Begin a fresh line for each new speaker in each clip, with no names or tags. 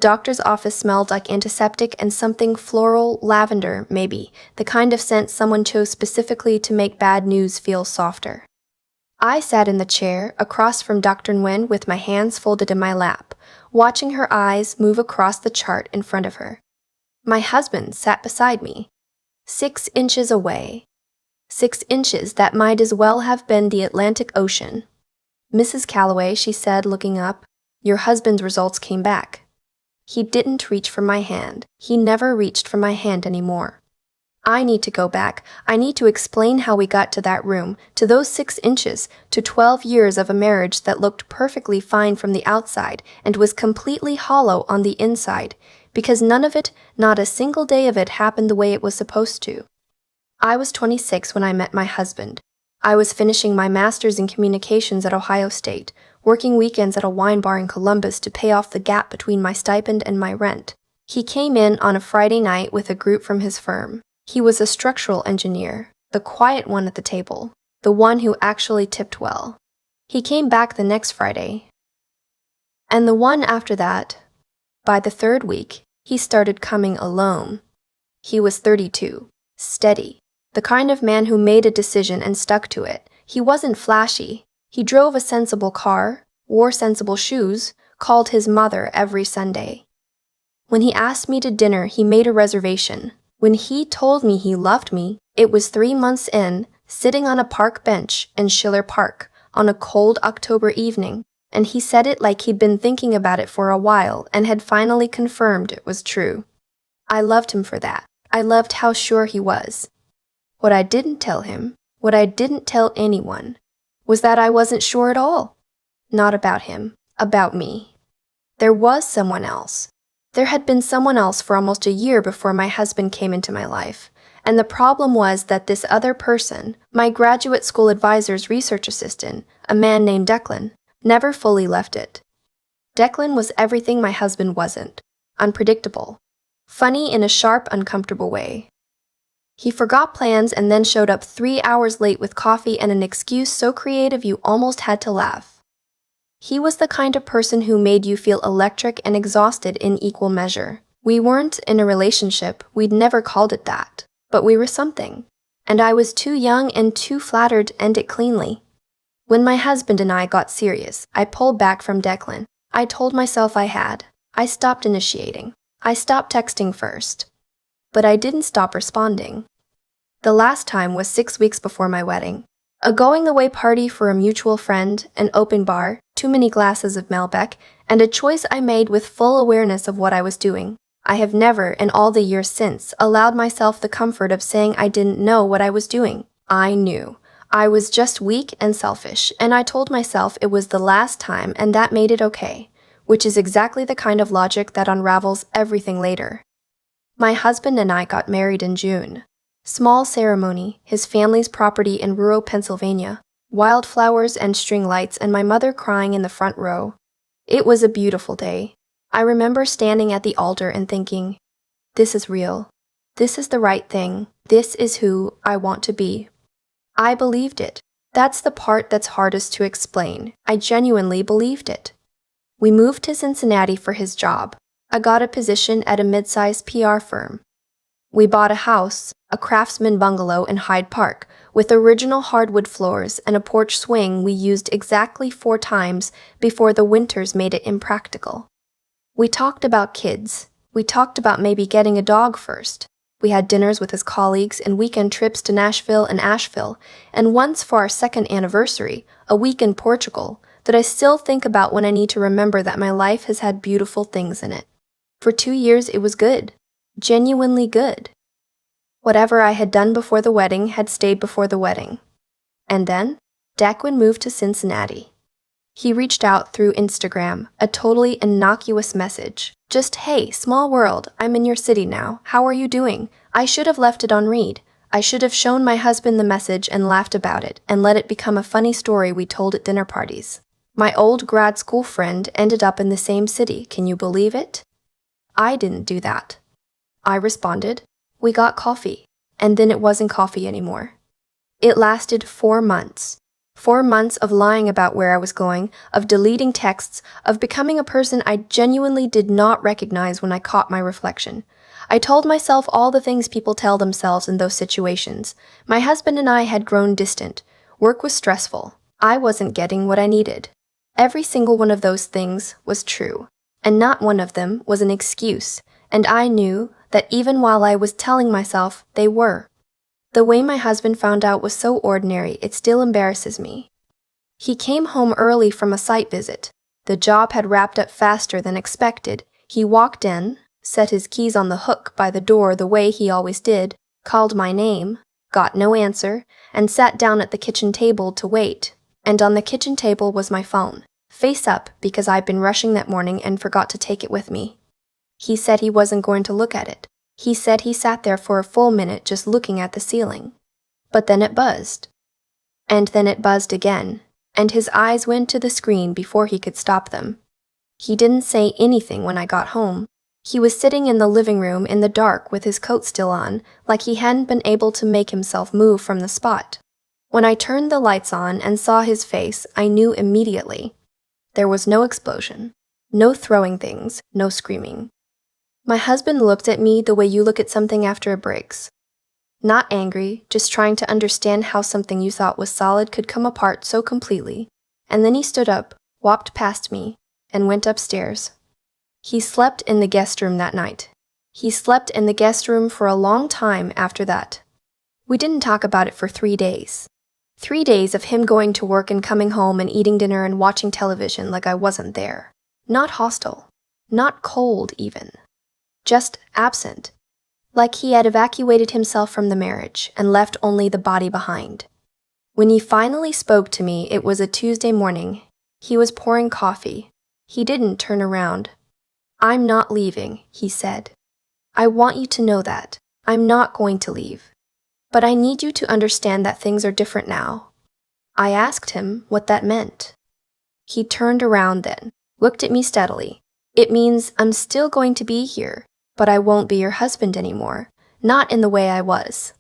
Doctor's office smelled like antiseptic and something floral, lavender, maybe, the kind of scent someone chose specifically to make bad news feel softer. I sat in the chair across from Dr. Nguyen with my hands folded in my lap, watching her eyes move across the chart in front of her. My husband sat beside me, 6 inches away. 6 inches that might as well have been the Atlantic Ocean. "Mrs. Calloway," she said, looking up, "your husband's results came back." He didn't reach for my hand. He never reached for my hand anymore. I need to go back. I need to explain how we got to that room, to those 6 inches, to 12 years of a marriage that looked perfectly fine from the outside and was completely hollow on the inside, because none of it, not a single day of it, happened the way it was supposed to. I was 26 when I met my husband. I was finishing my master's in communications at Ohio State, working weekends at a wine bar in Columbus to pay off the gap between my stipend and my rent. He came in on a Friday night with a group from his firm. He was a structural engineer, the quiet one at the table, the one who actually tipped well. He came back the next Friday. And the one after that. By the 3rd week, he started coming alone. He was 32, steady, the kind of man who made a decision and stuck to it. He wasn't flashy. He drove a sensible car, wore sensible shoes, called his mother every Sunday. When he asked me to dinner, he made a reservation. When he told me he loved me, it was 3 months in, sitting on a park bench in Schiller Park on a cold October evening, and he said it like he'd been thinking about it for a while and had finally confirmed it was true. I loved him for that. I loved how sure he was. What I didn't tell him, what I didn't tell anyone, was that I wasn't sure at all. Not about him, about me. There was someone else. There had been someone else for almost a year before my husband came into my life, and the problem was that this other person, my graduate school advisor's research assistant, a man named Declan, never fully left it. Declan was everything my husband wasn't. Unpredictable. Funny in a sharp, uncomfortable way. He forgot plans and then showed up 3 hours late with coffee and an excuse so creative you almost had to laugh. He was the kind of person who made you feel electric and exhausted in equal measure. We weren't in a relationship, we'd never called it that, but we were something. And I was too young and too flattered to end it cleanly. When my husband and I got serious, I pulled back from Declan. I told myself I had. I stopped initiating. I stopped texting first. But I didn't stop responding. The last time was 6 weeks before my wedding. A going-away party for a mutual friend, an open bar, too many glasses of Malbec, and a choice I made with full awareness of what I was doing. I have never, in all the years since, allowed myself the comfort of saying I didn't know what I was doing. I knew. I was just weak and selfish, and I told myself it was the last time and that made it okay, which is exactly the kind of logic that unravels everything later. My husband and I got married in June. Small ceremony, his family's property in rural Pennsylvania, wildflowers and string lights, and my mother crying in the front row. It was a beautiful day. I remember standing at the altar and thinking, this is real. This is the right thing. This is who I want to be. I believed it. That's the part that's hardest to explain. I genuinely believed it. We moved to Cincinnati for his job. I got a position at a mid-sized PR firm. We bought a house, a craftsman bungalow in Hyde Park, with original hardwood floors and a porch swing we used exactly 4 times before the winters made it impractical. We talked about kids. We talked about maybe getting a dog first. We had dinners with his colleagues and weekend trips to Nashville and Asheville, and once for our 2nd anniversary, a week in Portugal, that I still think about when I need to remember that my life has had beautiful things in it. For 2 years it was good. Genuinely good. Whatever I had done before the wedding had stayed before the wedding. And then, Declan moved to Cincinnati. He reached out through Instagram, a totally innocuous message. Just, hey, small world, I'm in your city now. How are you doing? I should have left it on read. I should have shown my husband the message and laughed about it and let it become a funny story we told at dinner parties. My old grad school friend ended up in the same city. Can you believe it? I didn't do that. I responded. We got coffee. And then it wasn't coffee anymore. It lasted 4 months. 4 months of lying about where I was going, of deleting texts, of becoming a person I genuinely did not recognize when I caught my reflection. I told myself all the things people tell themselves in those situations. My husband and I had grown distant. Work was stressful. I wasn't getting what I needed. Every single one of those things was true, and not one of them was an excuse, and I knew that even while I was telling myself they were. The way my husband found out was so ordinary, it still embarrasses me. He came home early from a site visit. The job had wrapped up faster than expected. He walked in, set his keys on the hook by the door the way he always did, called my name, got no answer, and sat down at the kitchen table to wait. And on the kitchen table was my phone, face up because I'd been rushing that morning and forgot to take it with me. He said he wasn't going to look at it. He said he sat there for a full minute just looking at the ceiling. But then it buzzed. And then it buzzed again, and his eyes went to the screen before he could stop them. He didn't say anything when I got home. He was sitting in the living room in the dark with his coat still on, like he hadn't been able to make himself move from the spot. When I turned the lights on and saw his face, I knew immediately. There was no explosion, no throwing things, no screaming. My husband looked at me the way you look at something after it breaks. Not angry, just trying to understand how something you thought was solid could come apart so completely. And then he stood up, walked past me, and went upstairs. He slept in the guest room that night. He slept in the guest room for a long time after that. We didn't talk about it for 3 days. 3 days of him going to work and coming home and eating dinner and watching television like I wasn't there. Not hostile. Not cold, even. Just absent. Like he had evacuated himself from the marriage and left only the body behind. When he finally spoke to me, it was a Tuesday morning. He was pouring coffee. He didn't turn around. "I'm not leaving," he said. "I want you to know that. I'm not going to leave. But I need you to understand that things are different now." I asked him what that meant. He turned around then, looked at me steadily. "It means I'm still going to be here, but I won't be your husband anymore, not in the way I was."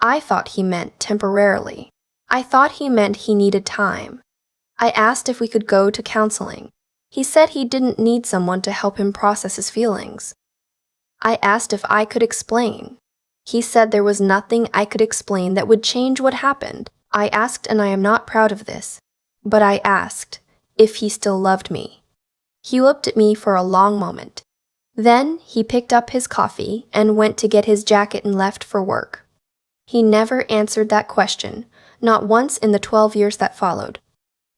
I thought he meant temporarily. I thought he meant he needed time. I asked if we could go to counseling. He said he didn't need someone to help him process his feelings. I asked if I could explain. He said there was nothing I could explain that would change what happened. I asked, and I am not proud of this, but I asked if he still loved me. He looked at me for a long moment. Then he picked up his coffee and went to get his jacket and left for work. He never answered that question, not once in the 12 years that followed.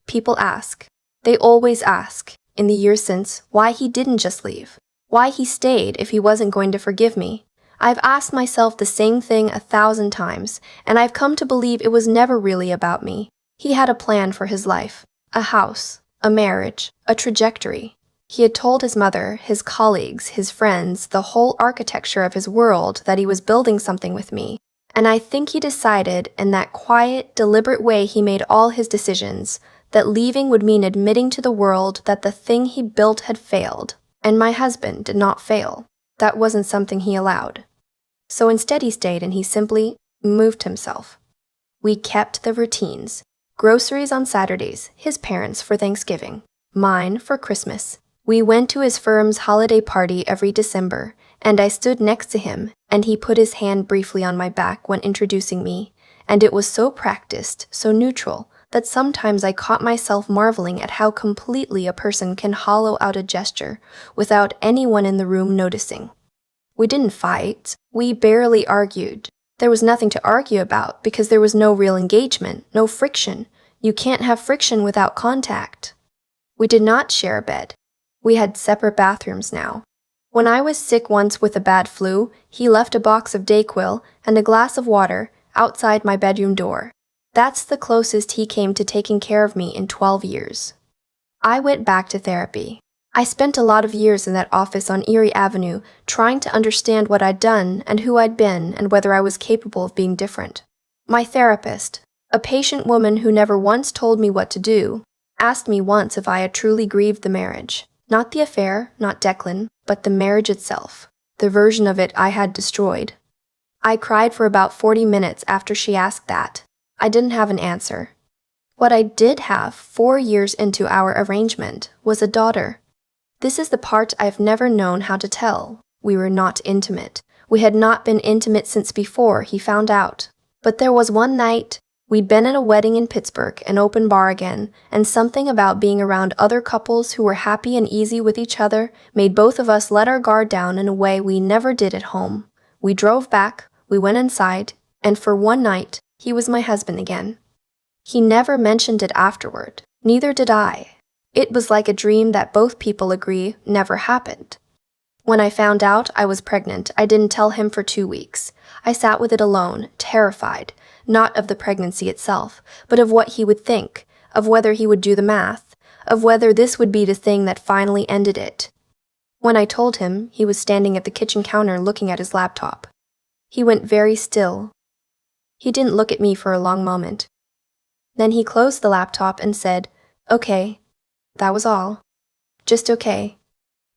People ask, they always ask, in the years since, why he didn't just leave, why he stayed if he wasn't going to forgive me. I've asked myself the same thing 1,000 times, and I've come to believe it was never really about me. He had a plan for his life, a house, a marriage, a trajectory. He had told his mother, his colleagues, his friends, the whole architecture of his world that he was building something with me. And I think he decided, in that quiet, deliberate way he made all his decisions, that leaving would mean admitting to the world that the thing he built had failed. And my husband did not fail. That wasn't something he allowed. So instead he stayed and he simply moved himself. We kept the routines. Groceries on Saturdays, his parents for Thanksgiving, mine for Christmas. We went to his firm's holiday party every December, and I stood next to him, and he put his hand briefly on my back when introducing me, and it was so practiced, so neutral, that sometimes I caught myself marveling at how completely a person can hollow out a gesture without anyone in the room noticing. We didn't fight. We barely argued. There was nothing to argue about because there was no real engagement, no friction. You can't have friction without contact. We did not share a bed. We had separate bathrooms now. When I was sick once with a bad flu, he left a box of Dayquil and a glass of water outside my bedroom door. That's the closest he came to taking care of me in 12 years. I went back to therapy. I spent a lot of years in that office on Erie Avenue trying to understand what I'd done and who I'd been and whether I was capable of being different. My therapist, a patient woman who never once told me what to do, asked me once if I had truly grieved the marriage. Not the affair, not Declan, but the marriage itself, the version of it I had destroyed. I cried for about 40 minutes after she asked that. I didn't have an answer. What I did have 4 years into our arrangement was a daughter. This is the part I've never known how to tell. We were not intimate. We had not been intimate since before he found out. But there was one night, we'd been at a wedding in Pittsburgh, an open bar again, and something about being around other couples who were happy and easy with each other made both of us let our guard down in a way we never did at home. We drove back, we went inside, and for one night, he was my husband again. He never mentioned it afterward. Neither did I. It was like a dream that both people agree never happened. When I found out I was pregnant, I didn't tell him for 2 weeks. I sat with it alone, terrified, not of the pregnancy itself, but of what he would think, of whether he would do the math, of whether this would be the thing that finally ended it. When I told him, he was standing at the kitchen counter looking at his laptop. He went very still. He didn't look at me for a long moment. Then he closed the laptop and said, "Okay." That was all. Just okay.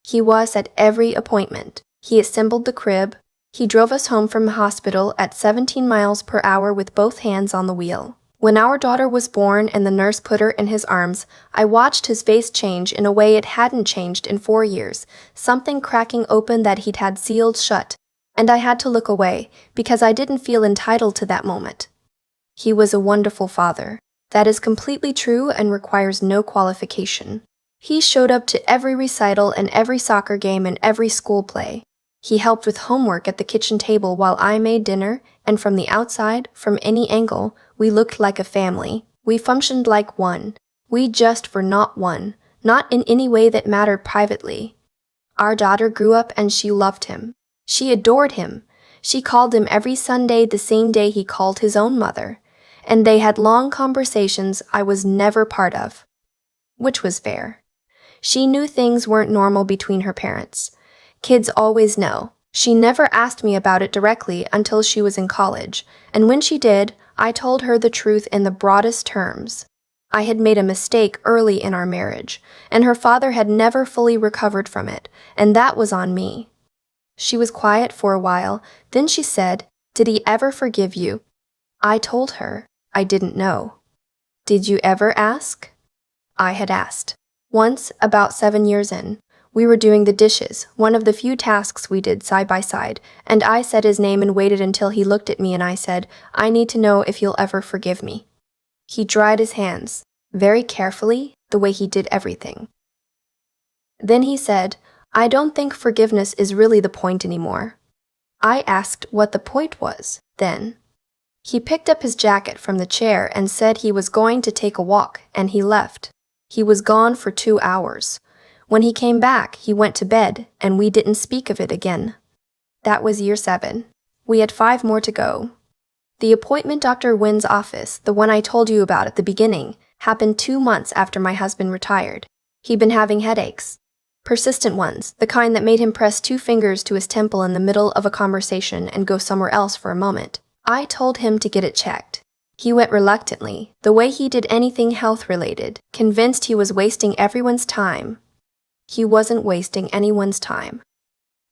He was at every appointment. He assembled the crib. He drove us home from the hospital at 17 miles per hour with both hands on the wheel. When our daughter was born and the nurse put her in his arms, I watched his face change in a way it hadn't changed in 4 years, something cracking open that he'd had sealed shut, and I had to look away because I didn't feel entitled to that moment. He was a wonderful father. That is completely true and requires no qualification. He showed up to every recital and every soccer game and every school play. He helped with homework at the kitchen table while I made dinner, and from the outside, from any angle, we looked like a family. We functioned like one. We just were not one, not in any way that mattered privately. Our daughter grew up and she loved him. She adored him. She called him every Sunday the same day he called his own mother. And they had long conversations I was never part of. Which was fair. She knew things weren't normal between her parents. Kids always know. She never asked me about it directly until she was in college, and when she did, I told her the truth in the broadest terms. I had made a mistake early in our marriage, and her father had never fully recovered from it, and that was on me. She was quiet for a while, then she said, "Did he ever forgive you?" I told her. I didn't know. "Did you ever ask?" I had asked. Once, about 7 years in. We were doing the dishes, one of the few tasks we did side by side, and I said his name and waited until he looked at me and I said, "I need to know if you'll ever forgive me." He dried his hands, very carefully, the way he did everything. Then he said, "I don't think forgiveness is really the point anymore." I asked what the point was, then. He picked up his jacket from the chair and said he was going to take a walk, and he left. He was gone for 2 hours. When he came back, he went to bed, and we didn't speak of it again. That was year 7. We had 5 more to go. The appointment Dr. Nguyen's office, the one I told you about at the beginning, happened 2 months after my husband retired. He'd been having headaches. Persistent ones, the kind that made him press 2 fingers to his temple in the middle of a conversation and go somewhere else for a moment. I told him to get it checked. He went reluctantly, the way he did anything health-related, convinced he was wasting everyone's time. He wasn't wasting anyone's time.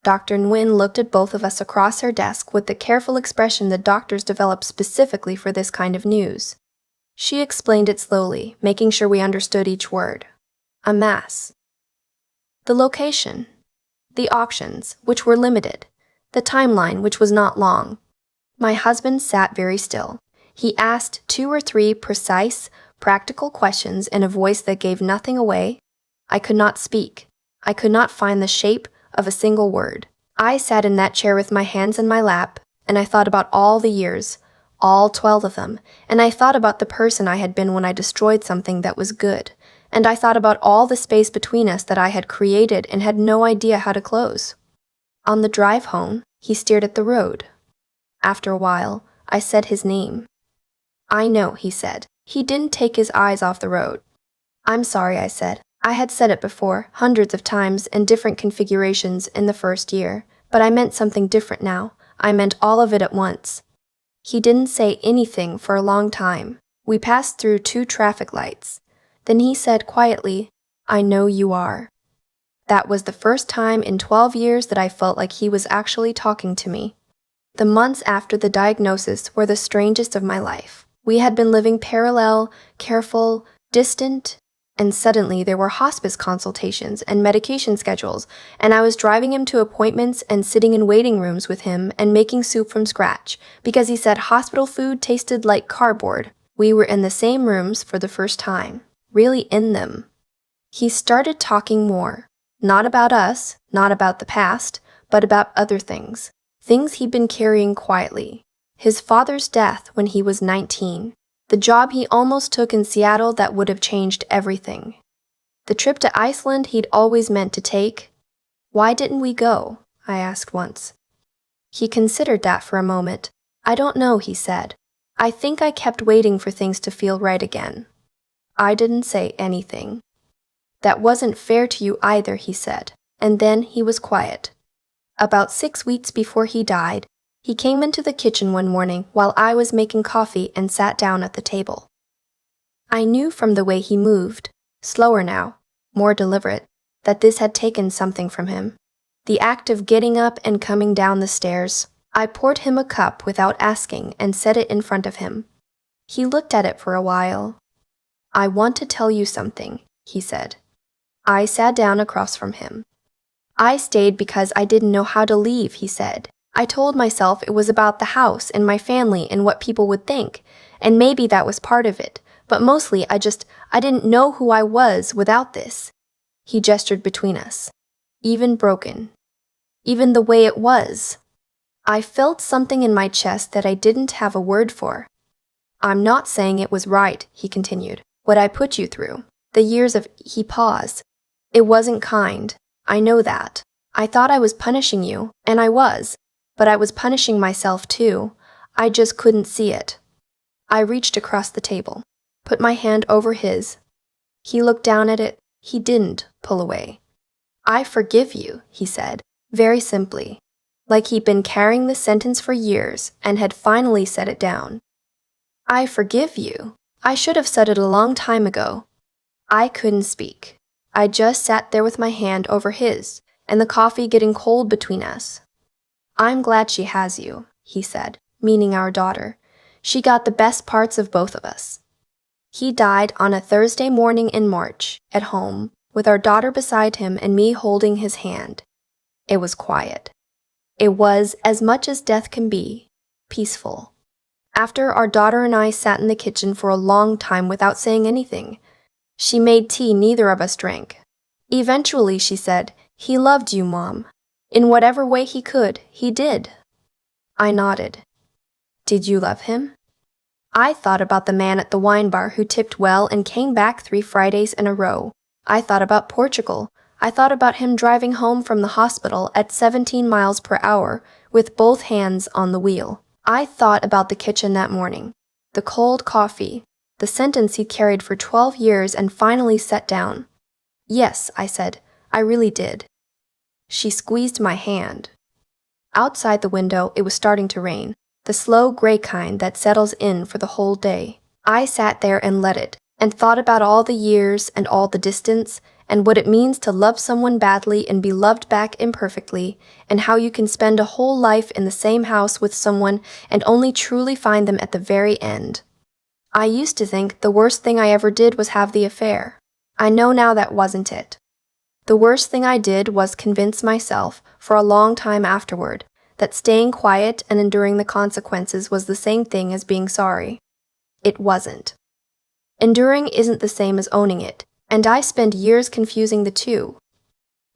Dr. Nguyen looked at both of us across her desk with the careful expression that doctors develop specifically for this kind of news. She explained it slowly, making sure we understood each word. A mass. The location. The options, which were limited. The timeline, which was not long. My husband sat very still. He asked 2 or 3 precise, practical questions in a voice that gave nothing away. I could not speak. I could not find the shape of a single word. I sat in that chair with my hands in my lap, and I thought about all the years, all 12 of them, and I thought about the person I had been when I destroyed something that was good, and I thought about all the space between us that I had created and had no idea how to close. On the drive home, he stared at the road. After a while, I said his name. "I know," he said. He didn't take his eyes off the road. "I'm sorry," I said. I had said it before, hundreds of times in different configurations in the first year, but I meant something different now. I meant all of it at once. He didn't say anything for a long time. We passed through 2 traffic lights. Then he said quietly, "I know you are." That was the first time in 12 years that I felt like he was actually talking to me. The months after the diagnosis were the strangest of my life. We had been living parallel, careful, distant, and suddenly there were hospice consultations and medication schedules, and I was driving him to appointments and sitting in waiting rooms with him and making soup from scratch because he said hospital food tasted like cardboard. We were in the same rooms for the first time, really in them. He started talking more, not about us, not about the past, but about other things, things he'd been carrying quietly. His father's death when he was 19, the job he almost took in Seattle that would have changed everything, the trip to Iceland he'd always meant to take. Why didn't we go? I asked once. He considered that for a moment. I don't know, he said. I think I kept waiting for things to feel right again. I didn't say anything. That wasn't fair to you either, he said, and then he was quiet. About 6 weeks before he died, he came into the kitchen one morning while I was making coffee and sat down at the table. I knew from the way he moved, slower now, more deliberate, that this had taken something from him. The act of getting up and coming down the stairs. I poured him a cup without asking and set it in front of him. He looked at it for a while. I want to tell you something, he said. I sat down across from him. I stayed because I didn't know how to leave, he said. I told myself it was about the house and my family and what people would think, and maybe that was part of it, but mostly I didn't know who I was without this. He gestured between us. Even broken. Even the way it was. I felt something in my chest that I didn't have a word for. I'm not saying it was right, he continued, what I put you through. The years of... He paused. It wasn't kind. I know that. I thought I was punishing you, and I was. But I was punishing myself too. I just couldn't see it. I reached across the table, put my hand over his. He looked down at it. He didn't pull away. I forgive you, he said, very simply, like he'd been carrying the sentence for years and had finally set it down. I forgive you. I should have said it a long time ago. I couldn't speak. I just sat there with my hand over his, and the coffee getting cold between us. I'm glad she has you, he said, meaning our daughter. She got the best parts of both of us. He died on a Thursday morning in March, at home, with our daughter beside him and me holding his hand. It was quiet. It was, as much as death can be, peaceful. After, our daughter and I sat in the kitchen for a long time without saying anything. She made tea neither of us drank. Eventually, she said, "He loved you, Mom. In whatever way he could, he did." I nodded. Did you love him? I thought about the man at the wine bar who tipped well and came back 3 Fridays in a row. I thought about Portugal. I thought about him driving home from the hospital at 17 miles per hour with both hands on the wheel. I thought about the kitchen that morning, the cold coffee, the sentence he carried for 12 years and finally set down. Yes, I said, I really did. She squeezed my hand. Outside the window, it was starting to rain, the slow gray kind that settles in for the whole day. I sat there and let it, and thought about all the years and all the distance, and what it means to love someone badly and be loved back imperfectly, and how you can spend a whole life in the same house with someone and only truly find them at the very end. I used to think the worst thing I ever did was have the affair. I know now that wasn't it. The worst thing I did was convince myself, for a long time afterward, that staying quiet and enduring the consequences was the same thing as being sorry. It wasn't. Enduring isn't the same as owning it, and I spent years confusing the two.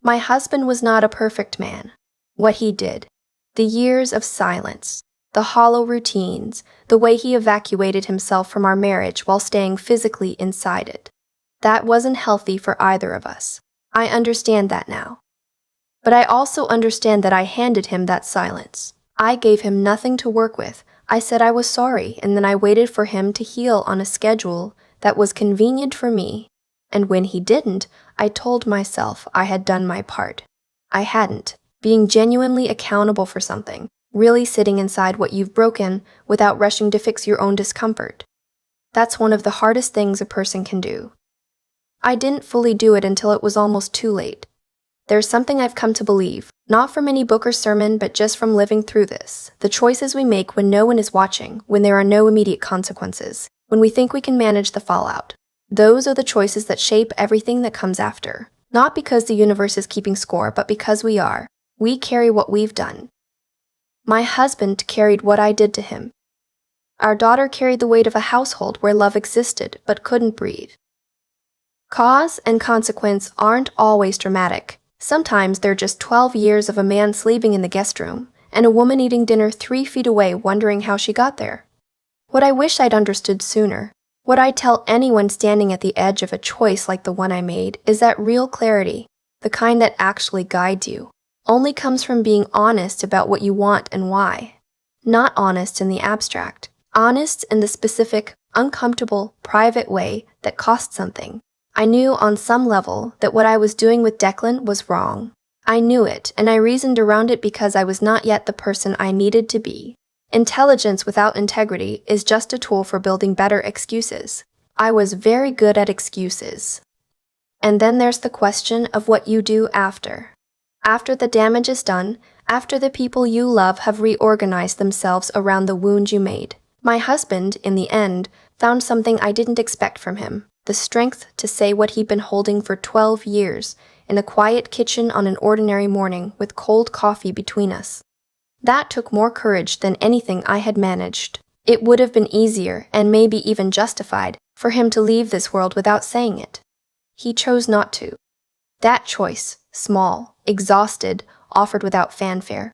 My husband was not a perfect man. What he did, the years of silence, the hollow routines, the way he evacuated himself from our marriage while staying physically inside it, that wasn't healthy for either of us. I understand that now. But I also understand that I handed him that silence. I gave him nothing to work with. I said I was sorry, and then I waited for him to heal on a schedule that was convenient for me. And when he didn't, I told myself I had done my part. I hadn't. Being genuinely accountable for something, really sitting inside what you've broken without rushing to fix your own discomfort. That's one of the hardest things a person can do. I didn't fully do it until it was almost too late. There's something I've come to believe, not from any book or sermon, but just from living through this. The choices we make when no one is watching, when there are no immediate consequences, when we think we can manage the fallout. Those are the choices that shape everything that comes after. Not because the universe is keeping score, but because we are. We carry what we've done. My husband carried what I did to him. Our daughter carried the weight of a household where love existed but couldn't breathe. Cause and consequence aren't always dramatic. Sometimes they're just 12 years of a man sleeping in the guest room and a woman eating dinner 3 feet away wondering how she got there. What I wish I'd understood sooner, what I tell anyone standing at the edge of a choice like the one I made, is that real clarity, the kind that actually guides you, only comes from being honest about what you want and why. Not honest in the abstract, honest in the specific, uncomfortable, private way that cost something. I knew on some level that what I was doing with Declan was wrong. I knew it, and I reasoned around it because I was not yet the person I needed to be. Intelligence without integrity is just a tool for building better excuses. I was very good at excuses. And then there's the question of what you do after. After the damage is done, after the people you love have reorganized themselves around the wound you made. My husband, in the end, found something I didn't expect from him. The strength to say what he'd been holding for 12 years in a quiet kitchen on an ordinary morning with cold coffee between us. That took more courage than anything I had managed. It would have been easier, and maybe even justified, for him to leave this world without saying it. He chose not to. That choice, small, exhausted, offered without fanfare,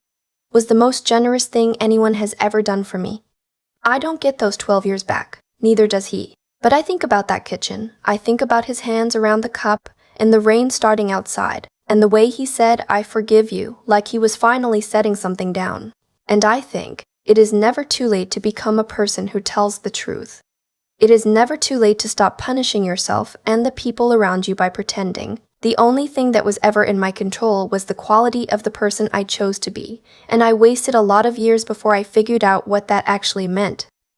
was the most generous thing anyone has ever done for me. I don't get those 12 years back, neither does he. But I think about that kitchen. I think about his hands around the cup and the rain starting outside, and the way he said, "I forgive you," like he was finally setting something down. And I think it is never too late to become a person who tells the truth. It is never too late to stop punishing yourself and the people around you by pretending. The only thing that was ever in my control was the quality of the person I chose to be, and I wasted a lot of years before I figured out what that actually meant.